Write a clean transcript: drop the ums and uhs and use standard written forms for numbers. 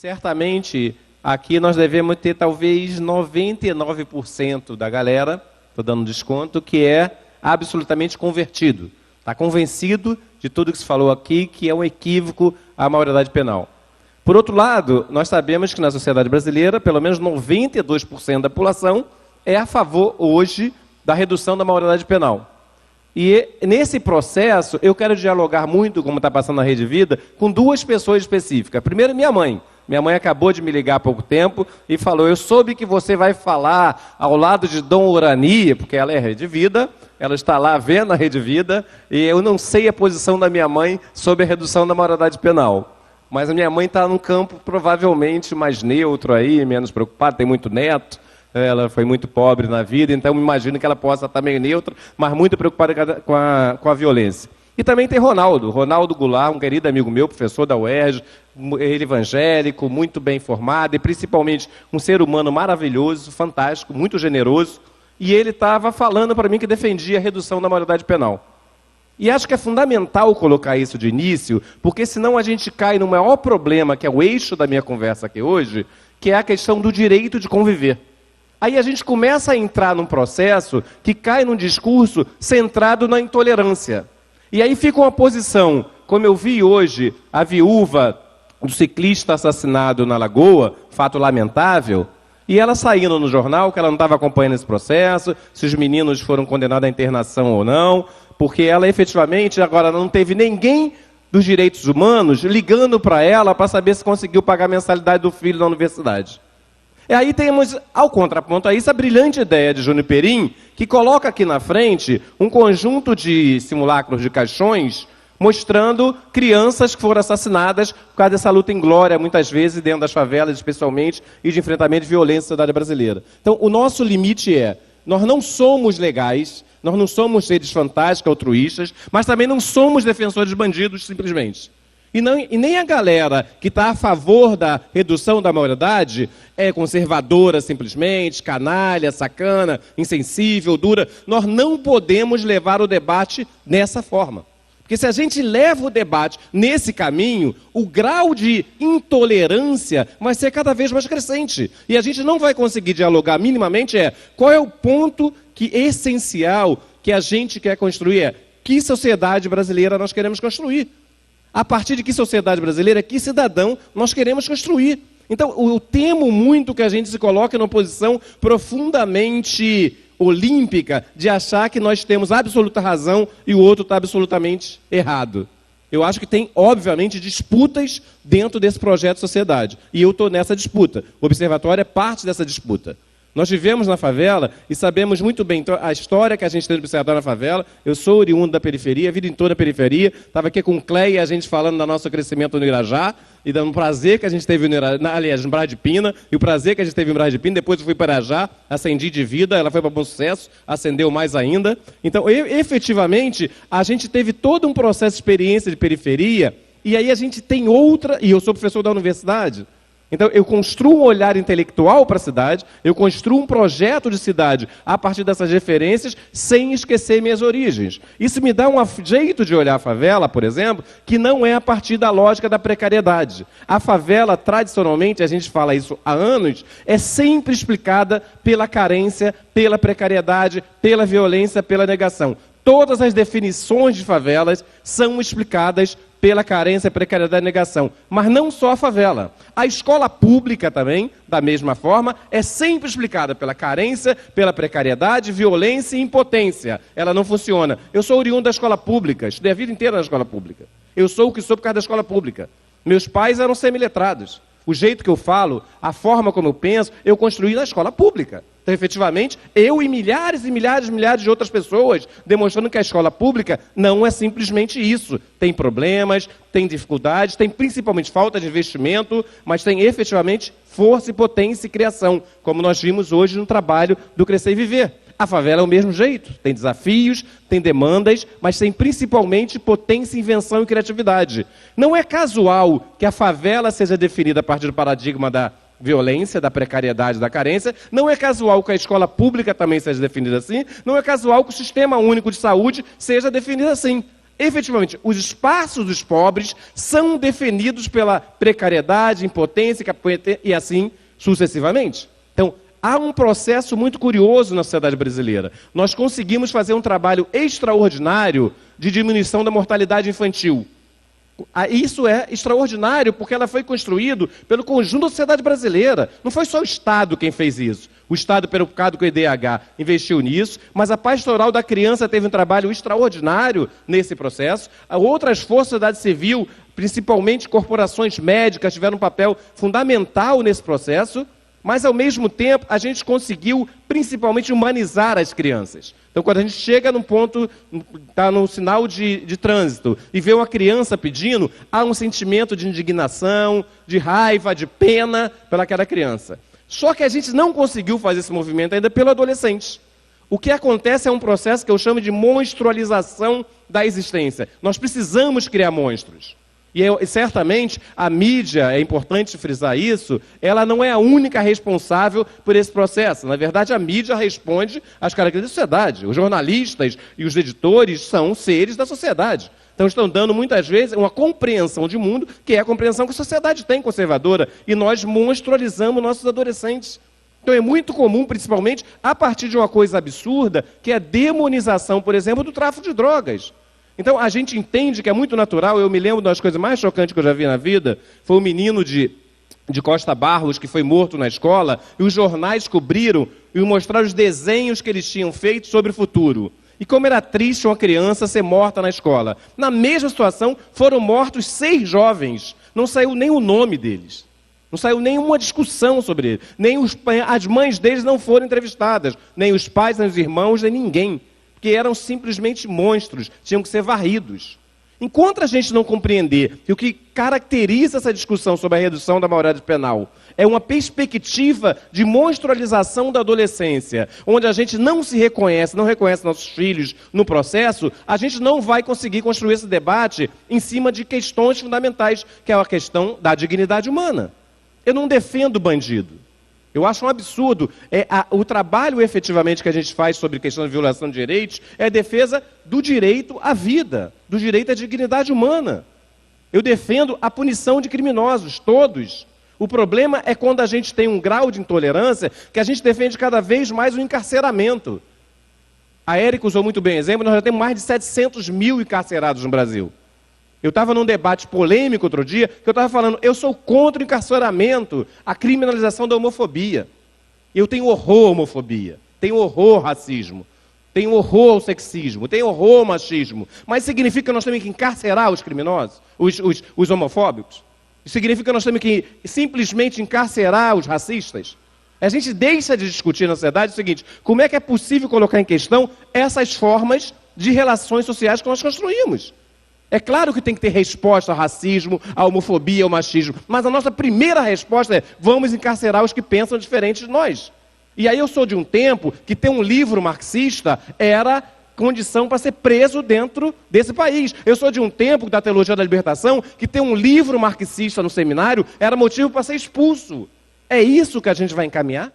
certamente aqui nós devemos ter talvez 99% da galera, estou dando desconto, que é absolutamente convertido. Está convencido de tudo que se falou aqui, que é um equívoco a maioridade penal. Por outro lado, nós sabemos que na sociedade brasileira, pelo menos 92% da população é a favor hoje da redução da maioridade penal. E nesse processo, eu quero dialogar muito, como está passando na Rede Vida, com duas pessoas específicas. Primeiro, minha mãe. Minha mãe acabou de me ligar há pouco tempo e falou: eu soube que você vai falar ao lado de Dom Urania, porque ela é Rede Vida, ela está lá vendo a Rede Vida, e eu não sei a posição da minha mãe sobre a redução da maioridade penal. Mas a minha mãe está num campo provavelmente mais neutro aí, menos preocupada, tem muito neto, ela foi muito pobre na vida, então me imagino que ela possa estar meio neutra, mas muito preocupada com a violência. E também tem Ronaldo Goulart, um querido amigo meu, professor da UERJ, ele evangélico, muito bem formado e principalmente um ser humano maravilhoso, fantástico, muito generoso. E ele estava falando para mim que defendia a redução da maioridade penal. E acho que é fundamental colocar isso de início, porque senão a gente cai no maior problema, que é o eixo da minha conversa aqui hoje, que é a questão do direito de conviver. Aí a gente começa a entrar num processo que cai num discurso centrado na intolerância. E aí fica uma posição, como eu vi hoje, a viúva do ciclista assassinado na Lagoa, fato lamentável, e ela saindo no jornal que ela não estava acompanhando esse processo, se os meninos foram condenados à internação ou não, porque ela efetivamente agora não teve ninguém dos direitos humanos ligando para ela para saber se conseguiu pagar a mensalidade do filho na universidade. E aí temos, ao contraponto a isso, a brilhante ideia de Júnior Perim, que coloca aqui na frente um conjunto de simulacros de caixões, mostrando crianças que foram assassinadas por causa dessa luta inglória, muitas vezes dentro das favelas, especialmente, e de enfrentamento de violência na sociedade brasileira. Então, o nosso limite é, nós não somos legais, nós não somos seres fantásticos, altruístas, mas também não somos defensores de bandidos, simplesmente. E nem a galera que está a favor da redução da maioridade é conservadora simplesmente, canalha, sacana, insensível, dura. Nós não podemos levar o debate dessa forma. Porque se a gente leva o debate nesse caminho, o grau de intolerância vai ser cada vez mais crescente. E a gente não vai conseguir dialogar minimamente qual é o ponto essencial que a gente quer construir, que sociedade brasileira nós queremos construir. A partir de que sociedade brasileira, que cidadão nós queremos construir. Então, eu temo muito que a gente se coloque numa posição profundamente olímpica de achar que nós temos absoluta razão e o outro está absolutamente errado. Eu acho que tem, obviamente, disputas dentro desse projeto de sociedade. E eu estou nessa disputa. O Observatório é parte dessa disputa. Nós vivemos na favela e sabemos muito bem a história que a gente tem do Observatório na favela. Eu sou oriundo da periferia, a vida em toda a periferia. Estava aqui com o Cleia e a gente falando do nosso crescimento no Irajá e do prazer que a gente teve no Irajá, aliás, no Brás de Pina, e o prazer que a gente teve no Brás de Pina. Depois eu fui para Irajá, acendi de vida, ela foi para Bom Sucesso, acendeu mais ainda. Então, efetivamente, a gente teve todo um processo de experiência de periferia e aí a gente tem outra, e eu sou professor da universidade. Então, eu construo um olhar intelectual para a cidade, eu construo um projeto de cidade a partir dessas referências, sem esquecer minhas origens. Isso me dá um jeito de olhar a favela, por exemplo, que não é a partir da lógica da precariedade. A favela, tradicionalmente, a gente fala isso há anos, é sempre explicada pela carência, pela precariedade, pela violência, pela negação. Todas as definições de favelas são explicadas pela carência, precariedade e negação. Mas não só a favela. A escola pública também, da mesma forma, é sempre explicada pela carência, pela precariedade, violência e impotência. Ela não funciona. Eu sou oriundo da escola pública, estudei a vida inteira na escola pública. Eu sou o que sou por causa da escola pública. Meus pais eram semiletrados. O jeito que eu falo, a forma como eu penso, eu construí na escola pública. Então, efetivamente, eu e milhares e milhares e milhares de outras pessoas, demonstrando que a escola pública não é simplesmente isso. Tem problemas, tem dificuldades, tem principalmente falta de investimento, mas tem efetivamente força e potência e criação, como nós vimos hoje no trabalho do Crescer e Viver. A favela é o mesmo jeito, tem desafios, tem demandas, mas tem principalmente potência, invenção e criatividade. Não é casual que a favela seja definida a partir do paradigma da violência, da precariedade, da carência. Não é casual que a escola pública também seja definida assim. Não é casual que o Sistema Único de Saúde seja definido assim. efetivamente, os espaços dos pobres são definidos pela precariedade, impotência e assim sucessivamente. Então, há um processo muito curioso na sociedade brasileira. Nós conseguimos fazer um trabalho extraordinário de diminuição da mortalidade infantil. Isso é extraordinário porque ela foi construído pelo conjunto da sociedade brasileira. Não foi só o Estado quem fez isso. O Estado, preocupado com o IDH, investiu nisso, mas a Pastoral da Criança teve um trabalho extraordinário nesse processo. Outras forças da sociedade civil, principalmente corporações médicas, tiveram um papel fundamental nesse processo. Mas, ao mesmo tempo, a gente conseguiu, principalmente, humanizar as crianças. Então, quando a gente chega num ponto, está no sinal de trânsito, e vê uma criança pedindo, há um sentimento de indignação, de raiva, de pena pelaquela criança. Só que a gente não conseguiu fazer esse movimento ainda pelo adolescente. O que acontece é um processo que eu chamo de monstrualização da existência. Nós precisamos criar monstros. E certamente a mídia, é importante frisar isso, ela não é a única responsável por esse processo. Na verdade, a mídia responde às características da sociedade. Os jornalistas e os editores são seres da sociedade. Então estão dando muitas vezes uma compreensão de mundo, que é a compreensão que a sociedade tem conservadora, e nós monstrualizamos nossos adolescentes. Então é muito comum, principalmente, a partir de uma coisa absurda, que é a demonização, por exemplo, do tráfico de drogas. Então, a gente entende que é muito natural. Eu me lembro das coisas mais chocantes que eu já vi na vida, foi um menino de Costa Barros que foi morto na escola, e os jornais cobriram e mostraram os desenhos que eles tinham feito sobre o futuro. E como era triste uma criança ser morta na escola. Na mesma situação, foram mortos 6 jovens. Não saiu nem o nome deles. Não saiu nenhuma discussão sobre ele. Nem as mães deles não foram entrevistadas. Nem os pais, nem os irmãos, nem ninguém. Que eram simplesmente monstros, tinham que ser varridos. Enquanto a gente não compreender que o que caracteriza essa discussão sobre a redução da maioridade penal é uma perspectiva de monstrualização da adolescência, onde a gente não se reconhece, não reconhece nossos filhos no processo, a gente não vai conseguir construir esse debate em cima de questões fundamentais, que é a questão da dignidade humana. Eu não defendo bandido. Eu acho um absurdo. O trabalho efetivamente que a gente faz sobre questão de violação de direitos é a defesa do direito à vida, do direito à dignidade humana. Eu defendo a punição de criminosos, todos. O problema é quando a gente tem um grau de intolerância que a gente defende cada vez mais o encarceramento. A Érica usou muito bem o exemplo, nós já temos mais de 700 mil encarcerados no Brasil. Eu estava num debate polêmico outro dia, que eu estava falando, eu sou contra o encarceramento, a criminalização da homofobia. Eu tenho horror à homofobia, tenho horror ao racismo, tenho horror ao sexismo, tenho horror ao machismo. Mas significa que nós temos que encarcerar os criminosos, os homofóbicos? Significa que nós temos que simplesmente encarcerar os racistas? A gente deixa de discutir na sociedade o seguinte, como é que é possível colocar em questão essas formas de relações sociais que nós construímos? É claro que tem que ter resposta ao racismo, à homofobia, ao machismo, mas a nossa primeira resposta é, vamos encarcerar os que pensam diferente de nós. E aí eu sou de um tempo que ter um livro marxista era condição para ser preso dentro desse país. Eu sou de um tempo da teologia da libertação que ter um livro marxista no seminário era motivo para ser expulso. É isso que a gente vai encaminhar?